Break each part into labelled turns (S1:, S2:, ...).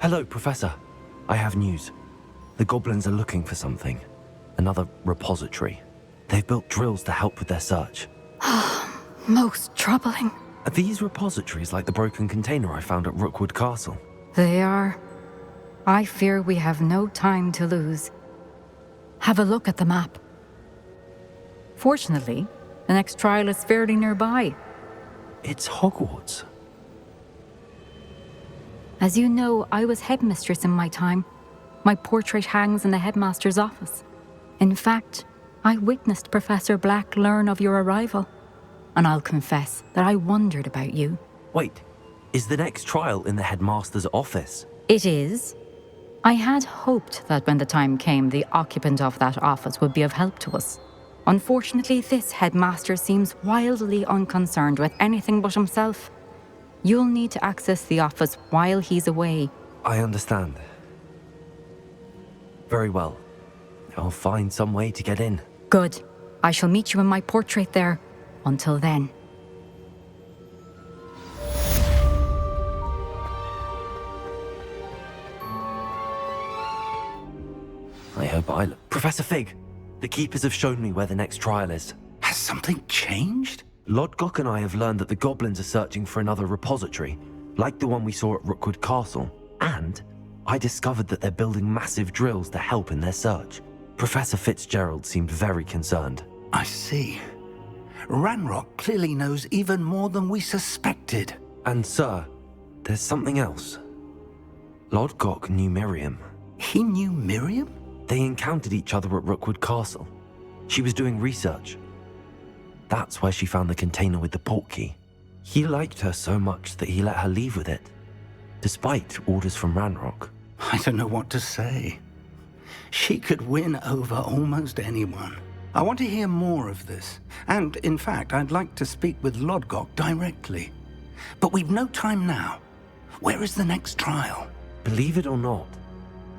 S1: Hello, Professor. I have news. The goblins are looking for something. Another repository. They've built drills to help with their search.
S2: Most troubling.
S1: Are these repositories like the broken container I found at Rookwood Castle?
S2: They are. I fear we have no time to lose. Have a look at the map. Fortunately, the next trial is fairly nearby.
S1: It's Hogwarts.
S2: As you know, I was headmistress in my time. My portrait hangs in the headmaster's office. In fact, I witnessed Professor Black learn of your arrival. And I'll confess that I wondered about you.
S1: Wait, is the next trial in the headmaster's office?
S2: It is. I had hoped that when the time came, the occupant of that office would be of help to us. Unfortunately, this headmaster seems wildly unconcerned with anything but himself. You'll need to access the office while he's away.
S1: I understand. Very well. I'll find some way to get in.
S2: Good. I shall meet you in my portrait there. Until then.
S1: I hope Professor Fig! The keepers have shown me where the next trial is.
S3: Has something changed?
S1: Lodgok and I have learned that the goblins are searching for another repository, like the one we saw at Rookwood Castle. And I discovered that they're building massive drills to help in their search. Professor Fицdzerald seemed very concerned.
S3: I see. Ranrock clearly knows even more than we suspected.
S1: And sir, there's something else. Lodgok knew Miriam.
S3: He knew Miriam?
S1: They encountered each other at Rookwood Castle. She was doing research. That's where she found the container with the portkey. He liked her so much that he let her leave with it, despite orders from Ranrock.
S3: I don't know what to say. She could win over almost anyone. I want to hear more of this. And, in fact, I'd like to speak with Lodgok directly. But we've no time now. Where is the next trial?
S1: Believe it or not,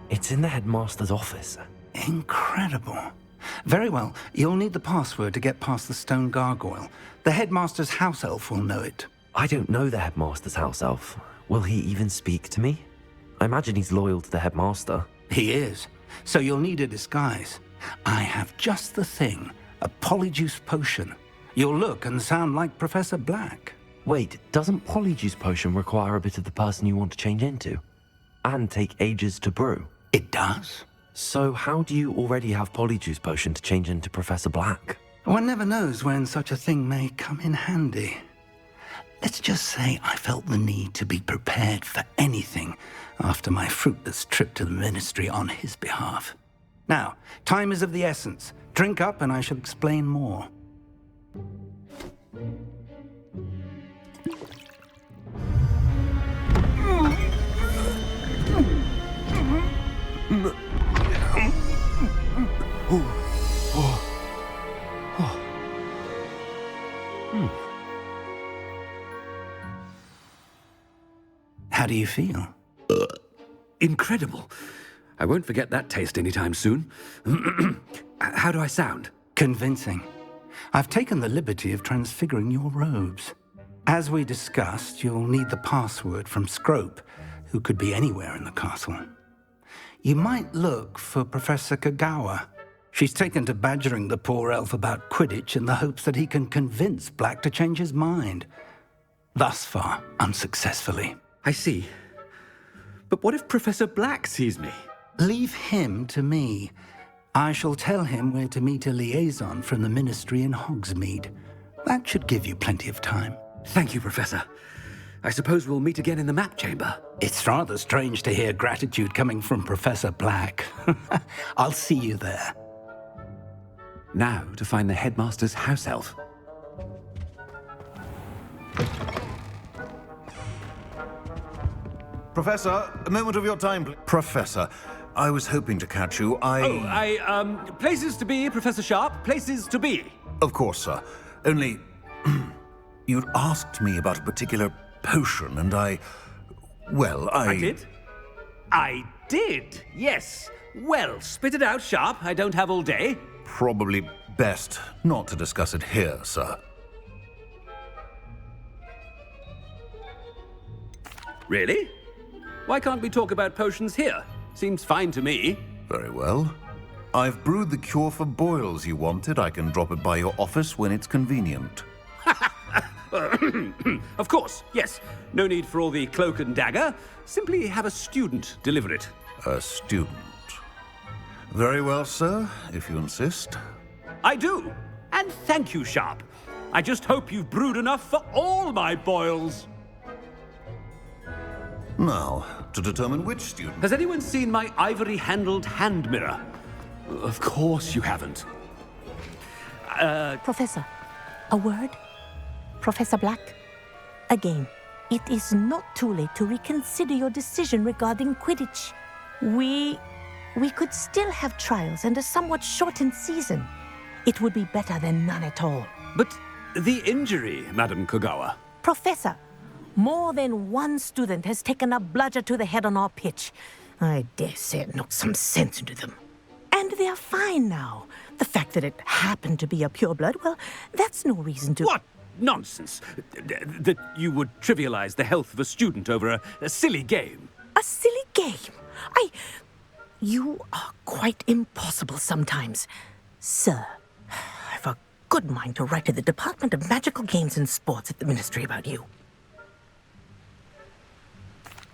S1: it's in the headmaster's office.
S3: Incredible. Very well. You'll need the password to get past the stone gargoyle. The headmaster's house elf will know it.
S1: I don't know the headmaster's house elf. Will he even speak to me? I imagine he's loyal to the headmaster.
S3: He is. So you'll need a disguise. I have just the thing. A polyjuice potion. You'll look and sound like Professor Black.
S1: Wait, doesn't polyjuice potion require a bit of the person you want to change into? And take ages to brew?
S3: It does.
S1: So how do you already have polyjuice potion to change into Professor Black?
S3: One never knows when such a thing may come in handy. Let's just say I felt the need to be prepared for anything after my fruitless trip to the ministry on his behalf. Now, time is of the essence. Drink up and I shall explain more. How do you feel?
S4: Incredible. I won't forget that taste anytime soon. How do I sound?
S3: Convincing. I've taken the liberty of transfiguring your robes. As we discussed, you'll need the password from Scrope, who could be anywhere in the castle. You might look for Professor Kagawa. She's taken to badgering the poor elf about Quidditch in the hopes that he can convince Black to change his mind. Thus far, unsuccessfully.
S4: I see. But what if Professor Black sees me?
S3: Leave him to me. I shall tell him where to meet a liaison from the ministry in Hogsmeade. That should give you plenty of time.
S4: Thank you, Professor. I suppose we'll meet again in the map chamber.
S3: It's rather strange to hear gratitude coming from Professor Black. I'll see you there.
S4: Now to find the headmaster's house elf.
S5: Professor, a moment of your time, please. Professor, I was hoping to catch you.
S4: Places to be, Professor Sharp, places to be.
S5: Of course, sir. Only, you'd asked me about a particular potion, and I
S4: did? I did, yes. Well, spit it out, Sharp. I don't have all day.
S5: Probably best not to discuss it here, sir.
S4: Really? Why can't we talk about potions here? Seems fine to me.
S5: Very well. I've brewed the cure for boils you wanted. I can drop it by your office when it's convenient.
S4: Of course, yes. No need for all the cloak and dagger. Simply have a student deliver it.
S5: A student. Very well, sir, if you insist.
S4: I do. And thank you, Sharp. I just hope you've brewed enough for all my boils.
S5: Now, to determine which student...
S4: Has anyone seen my ivory-handled hand mirror? Of course you haven't.
S6: Professor, a word? Professor Black? Again, it is not too late to reconsider your decision regarding Quidditch. We could still have trials and a somewhat shortened season. It would be better than none at all.
S4: But the injury, Madam Kogawa.
S6: Professor, more than one student has taken a bludger to the head on our pitch. I dare say it knocked some sense into them. And they're fine now. The fact that it happened to be a pureblood, well, that's no reason to...
S4: What nonsense! That you would trivialize the health of a student over a silly game.
S6: A silly game? You are quite impossible sometimes. Sir, I've a good mind to write to the Department of Magical Games and Sports at the Ministry about you.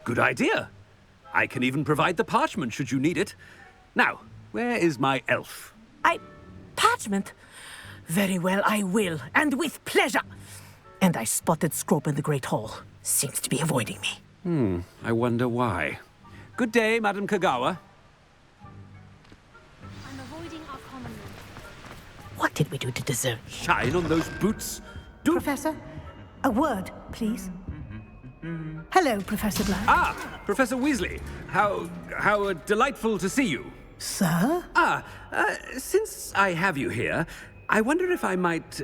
S4: Good idea. I can even provide the parchment should you need it. Now, where is my elf?
S6: Parchment? Very well, I will, and with pleasure. And I spotted Scrope in the Great Hall. Seems to be avoiding me.
S4: I wonder why. Good day, Madam Kogawa.
S7: I'm avoiding our common room.
S6: What did we do to deserve?
S4: Shine on those boots.
S8: Professor, a word, please. Hello, Professor Black.
S4: Ah, Professor Weasley. How delightful to see you.
S8: Sir?
S4: Since I have you here, I wonder if I might,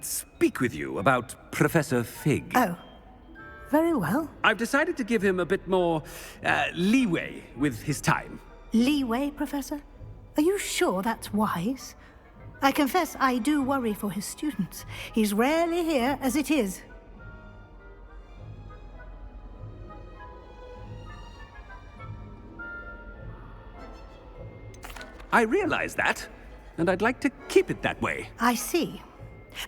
S4: speak with you about Professor Fig.
S8: Oh, very well.
S4: I've decided to give him a bit more, leeway with his time.
S8: Leeway, Professor? Are you sure that's wise? I confess I do worry for his students. He's rarely here as it is.
S4: I realize that, and I'd like to keep it that way.
S8: I see.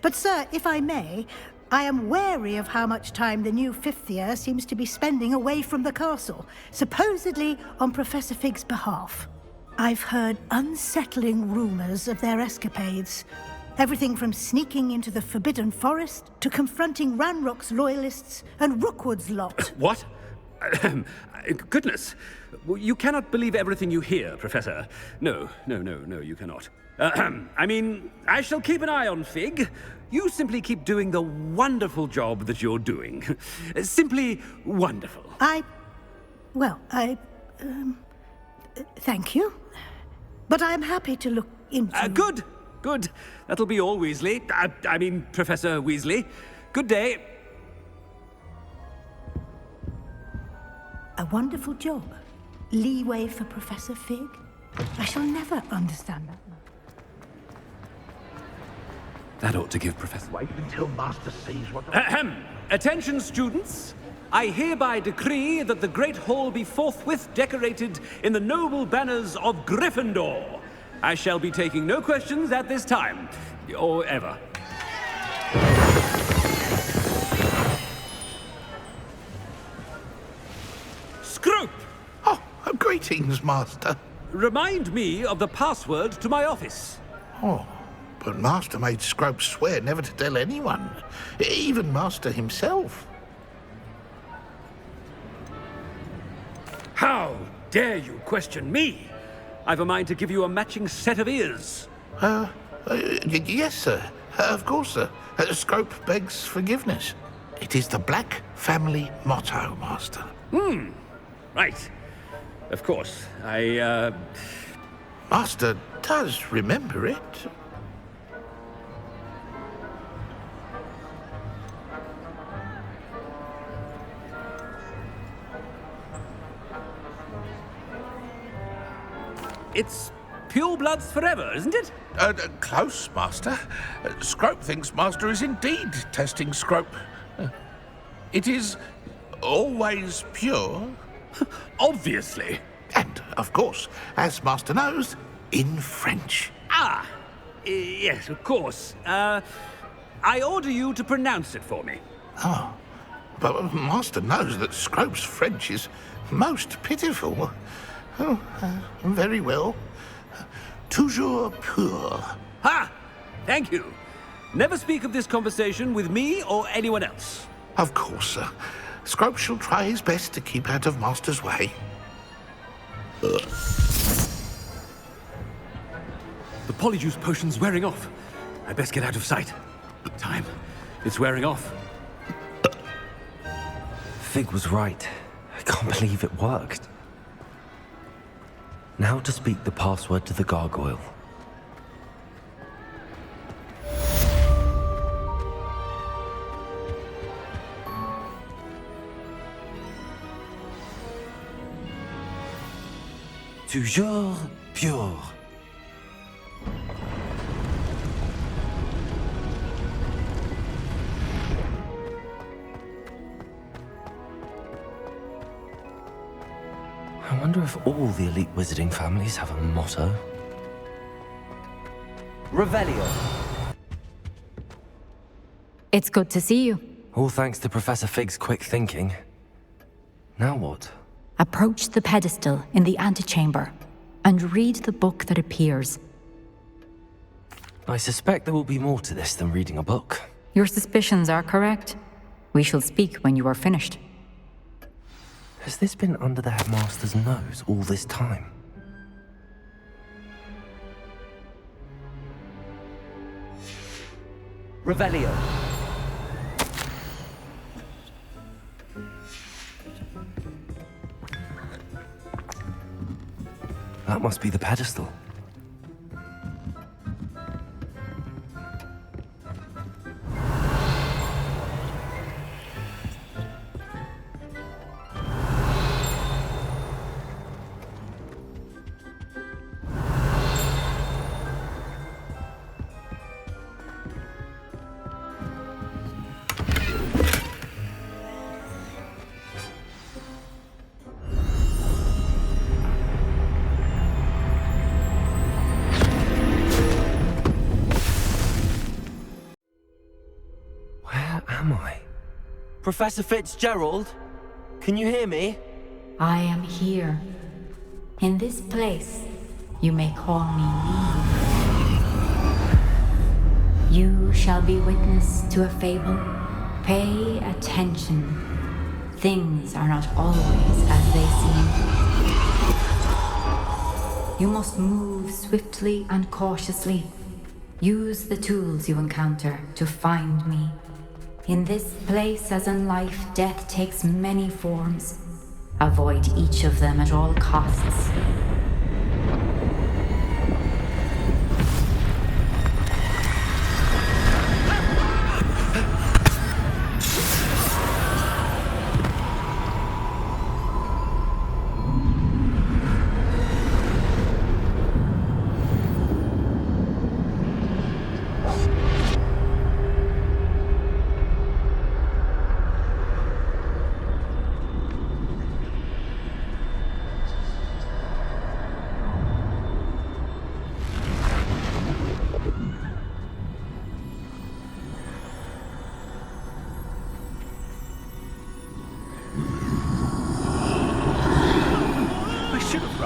S8: But, sir, if I may, I am wary of how much time the new fifth year seems to be spending away from the castle, supposedly on Professor Fig's behalf. I've heard unsettling rumors of their escapades. Everything from sneaking into the Forbidden Forest to confronting Ranrock's loyalists and Rookwood's lot.
S4: What? Goodness. You cannot believe everything you hear, Professor. No, you cannot. I mean, I shall keep an eye on Fig. You simply keep doing the wonderful job that you're doing. Simply wonderful.
S8: Thank you. But I'm happy to look into...
S4: Good. That'll be all, Weasley. I mean, Professor Weasley. Good day.
S8: A wonderful job. Leeway for Professor Fig? I shall never understand that.
S4: That ought to give Professor...
S9: Wait until Master sees what...
S4: Attention, students. I hereby decree that the Great Hall be forthwith decorated in the noble banners of Gryffindor. I shall be taking no questions at this time, or ever. Scrope!
S9: Oh, greetings, Master.
S4: Remind me of the password to my office.
S9: Oh, but Master made Scrope swear never to tell anyone, even Master himself.
S4: How dare you question me? I've a mind to give you a matching set of ears.
S9: Yes, sir. Of course, sir. Scrope begs forgiveness. It is the Black family motto, Master.
S4: Right. Of course.
S9: Master does remember it.
S4: It's purebloods forever, isn't it?
S9: Close, Master. Scrope thinks Master is indeed testing Scrope. It is always pure,
S4: Obviously.
S9: And, of course, as Master knows, in French.
S4: Ah, yes, of course. I order you to pronounce it for me.
S9: Oh, but Master knows that Scrope's French is most pitiful. Oh, very well. Toujours pur.
S4: Ha! Thank you. Never speak of this conversation with me or anyone else.
S9: Of course, sir. Scrope shall try his best to keep out of Master's way.
S4: The polyjuice potion's wearing off. I best get out of sight. Time. It's wearing off.
S1: Fig was right. I can't believe it worked. Now to speak the password to the gargoyle. Toujours pure. I wonder if all the elite wizarding families have a motto. Revelio.
S2: It's good to see you.
S1: All thanks to Professor Fig's quick thinking. Now what?
S2: Approach the pedestal in the antechamber and read the book that appears.
S1: I suspect there will be more to this than reading a book.
S2: Your suspicions are correct. We shall speak when you are finished.
S1: Has this been under the headmaster's nose all this time? Revelio. That must be the pedestal. Professor Fицdzerald? Can you hear me?
S2: I am here. In this place, you may call me Eve. You shall be witness to a fable. Pay attention. Things are not always as they seem. You must move swiftly and cautiously. Use the tools you encounter to find me. In this place, as in life, death takes many forms. Avoid each of them at all costs.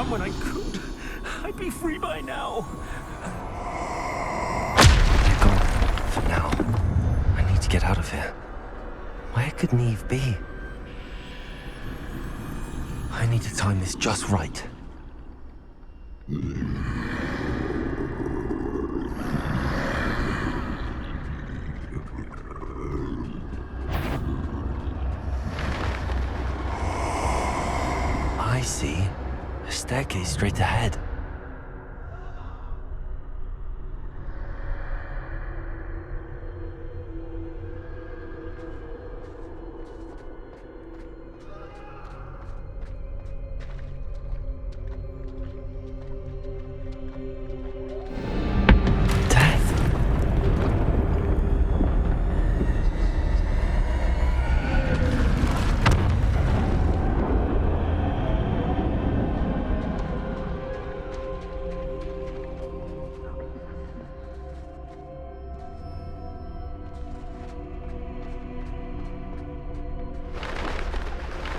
S4: When I could, I'd be free by now.
S1: They're gone for now. I need to get out of here. Where could Eve be? I need to time this just right. I see. A staircase straight ahead.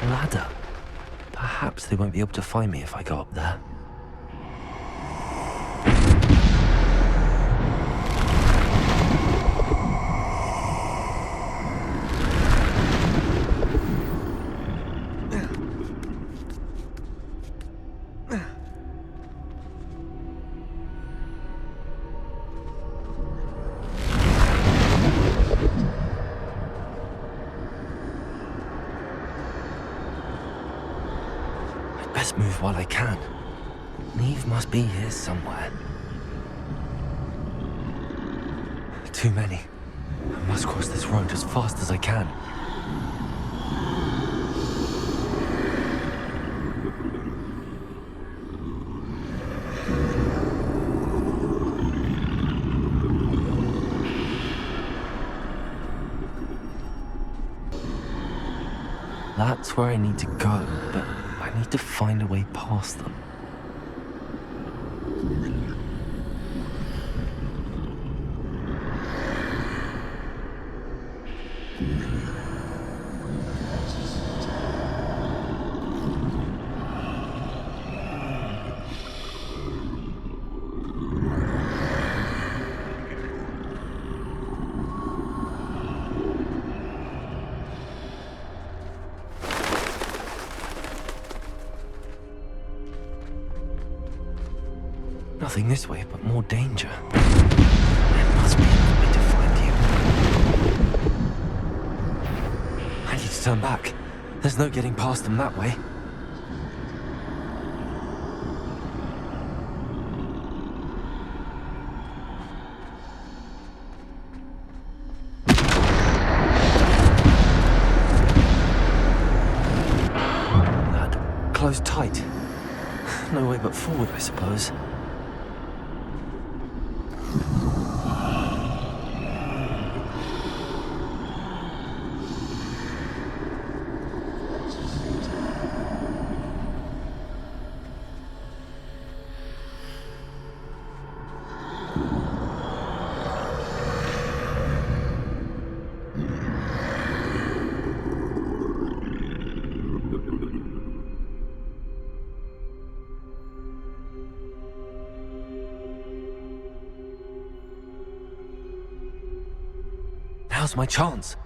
S1: ladder. Perhaps they won't be able to find me if I go up there. Best move while I can. Eve must be here somewhere. Too many. I must cross this road as fast as I can. That's where I need to go, but I need to find a way past them. Nothing this way, but more danger. There must be another way to find you. I need to turn back. There's no getting past them that way. That closed tight. No way but forward, I suppose. Now's my chance.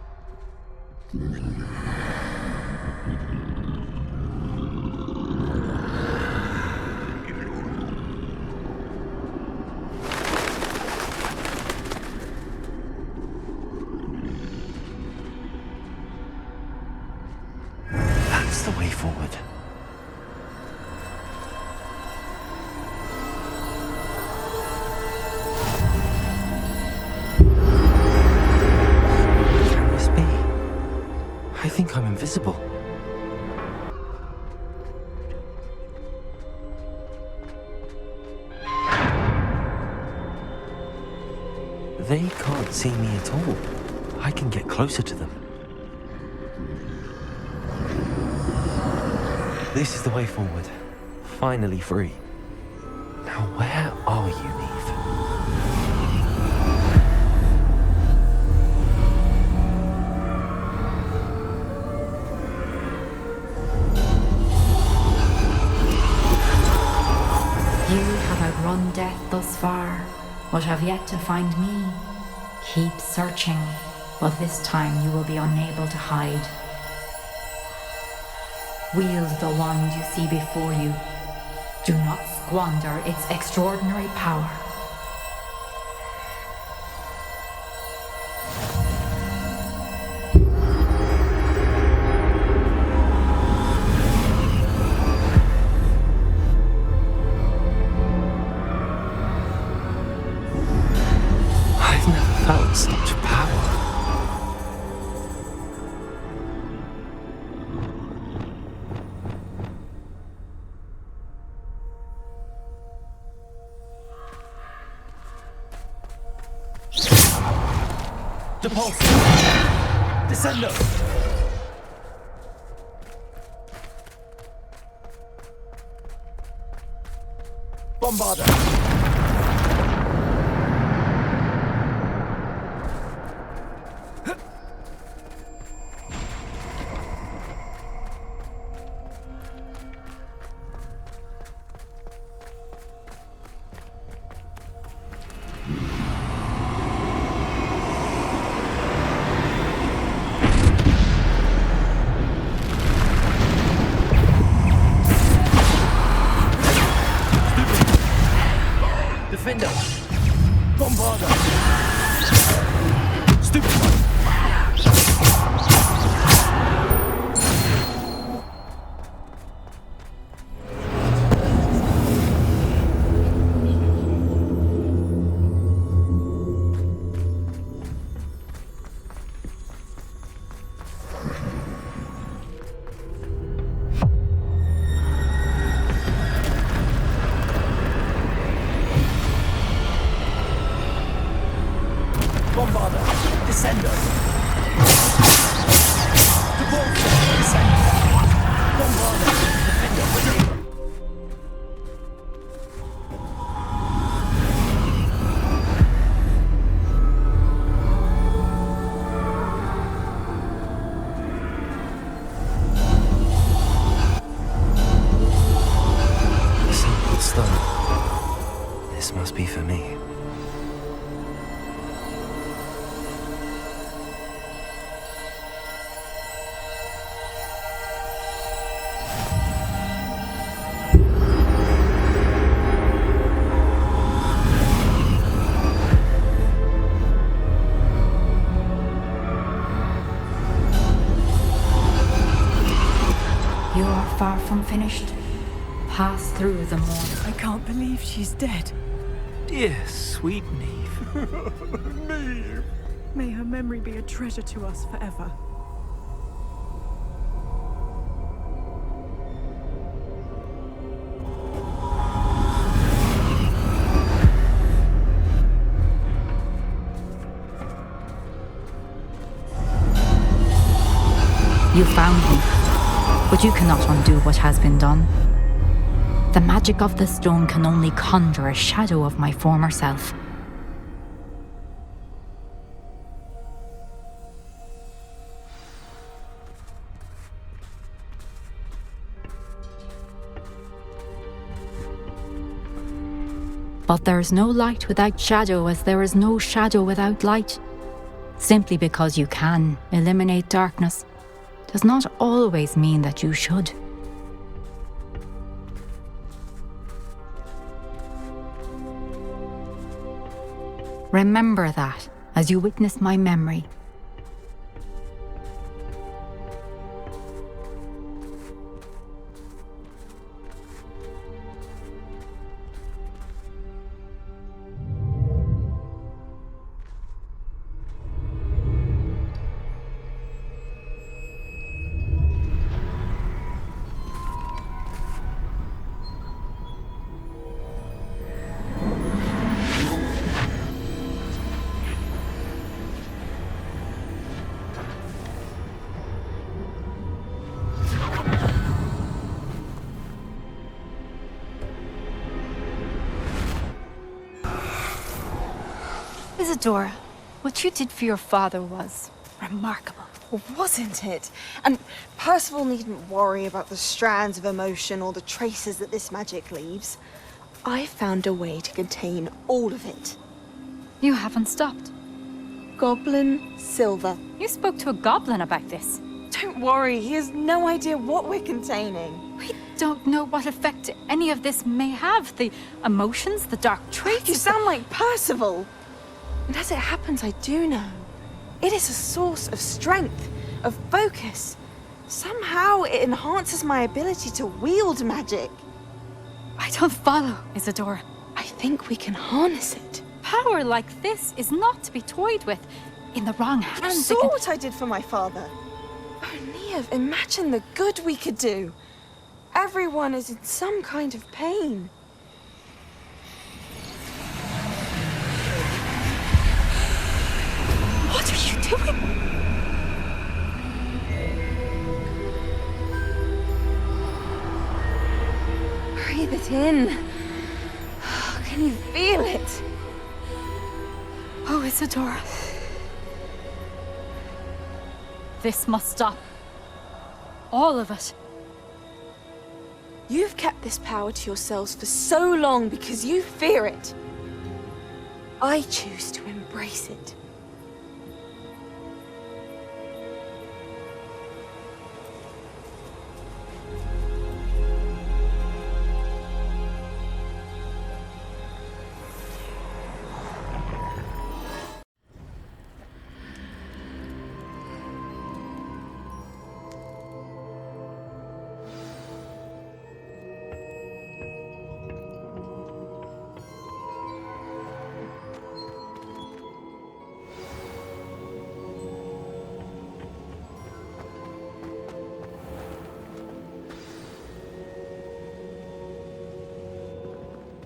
S1: That's the way forward. I think I'm invisible. They can't see me at all. I can get closer to them. This is the way forward. Finally free. Now where are you, Eve?
S2: You have outrun death thus far, but have yet to find me. Keep searching, but this time you will be unable to hide. Wield the wand you see before you. Do not squander its extraordinary power.
S1: Felt such power.
S10: Depulse! Descendo! Bombarda! Bombarda! Stupid one! Bombarda! Descendo! Depulso! Descendo! Bombarda! Defender! Ready!
S1: A simple stone. This must be for me.
S2: You are far from finished. Pass through the morn.
S11: I can't believe she's dead.
S10: Dear sweet Neve.
S11: Neve! May her memory be a treasure to us forever.
S2: You found me, but you cannot undo what has been done. The magic of the stone can only conjure a shadow of my former self. But there is no light without shadow, as there is no shadow without light. Simply because you can eliminate darkness does not always mean that you should. Remember that as you witness my memory.
S12: Isadora, what you did for your father was remarkable.
S13: Well, wasn't it? And Percival needn't worry about the strands of emotion or the traces that this magic leaves. I found a way to contain all of it.
S2: You haven't stopped.
S13: Goblin Silver.
S2: You spoke to a goblin about this.
S13: Don't worry, he has no idea what we're containing.
S2: We don't know what effect any of this may have. The emotions, the dark traits.
S13: You sound like Percival. And as it happens, I do know. It is a source of strength, of focus. Somehow it enhances my ability to wield magic.
S2: I don't follow, Isadora.
S13: I think we can harness it.
S2: Power like this is not to be toyed with. In the wrong hands,
S13: You saw what I did for my father. Oh, Nia, imagine the good we could do. Everyone is in some kind of pain.
S2: What are you doing?
S13: Breathe it in. Can you feel it?
S2: Oh, Isadora. This must stop. All of it.
S13: You've kept this power to yourselves for so long because you fear it. I choose to embrace it.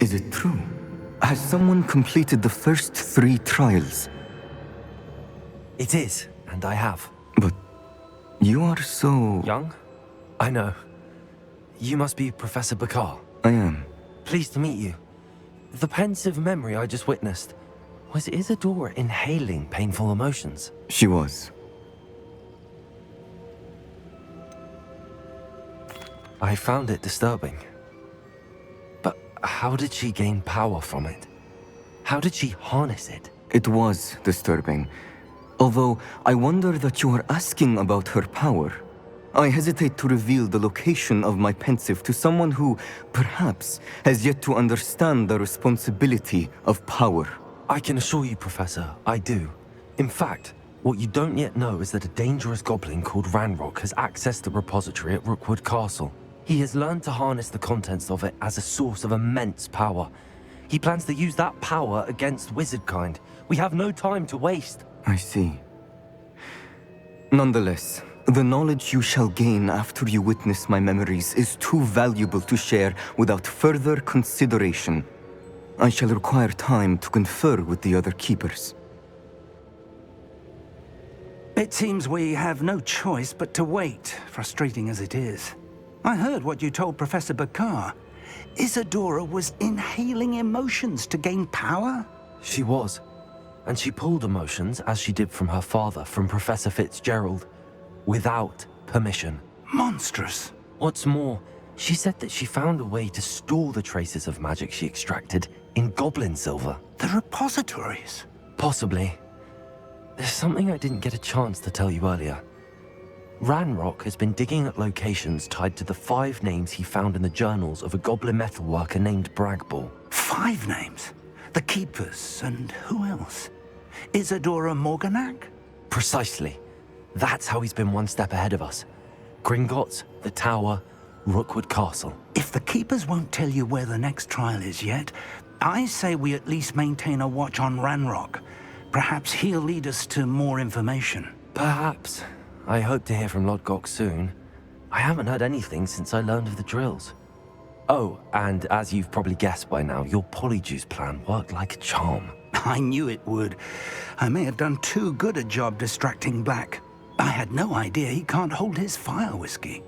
S14: Is it true? Has someone completed the first 3 trials?
S1: It is, and I have.
S14: But you are so...
S1: Young? I know. You must be Professor Bakar.
S14: I am.
S1: Pleased to meet you. The pensive memory I just witnessed, was Isadora inhaling painful emotions?
S14: She was.
S1: I found it disturbing. But how did she gain power from it? How did she harness it?
S14: It was disturbing. Although, I wonder that you are asking about her power. I hesitate to reveal the location of my pensive to someone who, perhaps, has yet to understand the responsibility of power.
S1: I can assure you, Professor, I do. In fact, what you don't yet know is that a dangerous goblin called Ranrock has accessed the repository at Rookwood Castle. He has learned to harness the contents of it as a source of immense power. He plans to use that power against wizardkind. We have no time to waste.
S14: I see. Nonetheless, the knowledge you shall gain after you witness my memories is too valuable to share without further consideration. I shall require time to confer with the other keepers.
S3: It seems we have no choice but to wait, frustrating as it is. I heard what you told Professor Bakar. Isadora was inhaling emotions to gain power?
S1: She was. And she pulled emotions, as she did from her father, from Professor Fitzdgerald, without permission.
S3: Monstrous.
S1: What's more, she said that she found a way to store the traces of magic she extracted in goblin silver.
S3: The repositories?
S1: Possibly. There's something I didn't get a chance to tell you earlier. Ranrock has been digging at locations tied to the 5 names he found in the journals of a goblin metalworker named Bragball.
S3: 5 names? The Keepers, and who else? Isadora Morganac?
S1: Precisely. That's how he's been one step ahead of us. Gringotts, the Tower, Rookwood Castle.
S3: If the Keepers won't tell you where the next trial is yet, I say we at least maintain a watch on Ranrock. Perhaps he'll lead us to more information.
S1: Perhaps. I hope to hear from Lodgok soon. I haven't heard anything since I learned of the drills. Oh, and as you've probably guessed by now, your polyjuice plan worked like a charm.
S3: I knew it would. I may have done too good a job distracting Black. I had no idea he can't hold his fire whiskey.